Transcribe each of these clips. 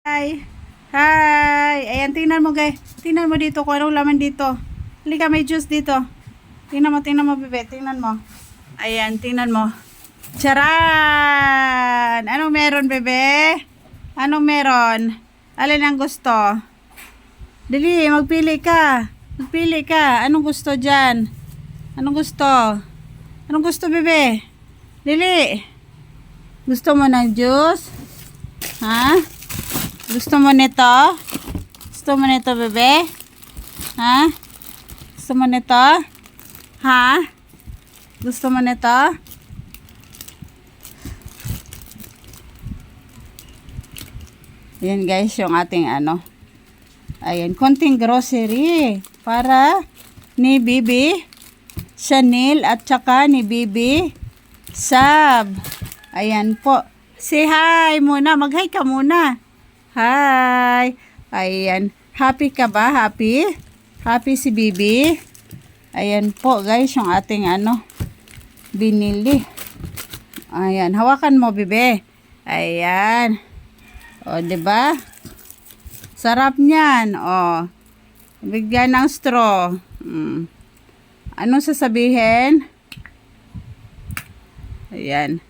Hi! Hi! Ayan, tingnan mo guys. Tingnan mo dito kung anong laman dito. Halika, may juice dito. Tingnan mo, bebe. Tingnan mo. Ayan, tingnan mo. Charan! Anong meron, bebe? Anong meron? Alin ang gusto? Dali, magpili ka. Magpili ka. Anong gusto dyan? Anong gusto? Anong gusto, bebe? Dali. Gusto mo ng juice? Ha? Gusto mo nito? Gusto mo nito, bebe? Ha? Gusto mo nito? Ha? Gusto mo nito? Ayan guys, yung ating ayan, konting grocery para ni Bibi Chanel at saka ni Bibi Sab. Ayan po. Say hi muna. Mag-hi ka muna. Hi. Ayan. Happy ka ba? Happy? Happy si Bibi? Ayan po guys, yung ating binili. Ayan. Hawakan mo, Bibi. Ayan. O, diba? Sarap niyan. O. Bigyan ng straw. Anong sasabihin? Ayan.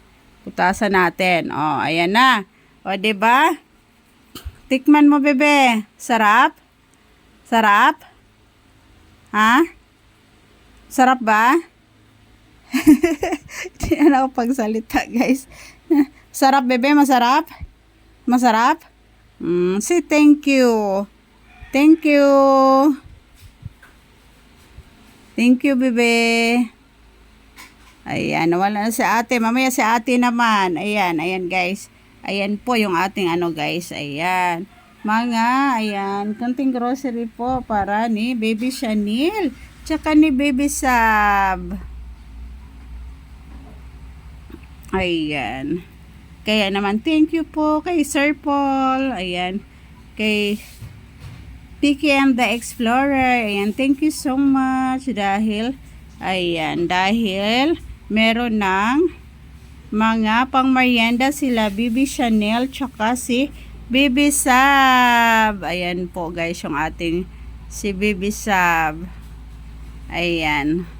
Putasan natin. O, ayan na. O, diba? Tikman mo, bebe. Sarap? Sarap? Ha? Sarap ba? Hindi na ako pagsalita, guys. Sarap, bebe? Masarap? Masarap? Say thank you. Thank you. Thank you, bebe. Ayan, nawala na si ate. Mamaya si ate naman. Ayan, ayan guys. Ayan po yung ating guys. Ayan. Ayan. Konting grocery po para ni Baby Chanel. Tsaka ni Baby Sab. Ayan. Kaya naman, thank you po kay Sir Paul. Ayan. Kay PKM the Explorer. Ayan. Thank you so much. Dahil meron ng mga pangmerienda sila Bibi Chanel tsaka si Bibi Sab. Ayan po guys yung ating si Bibi Sab. Ayan.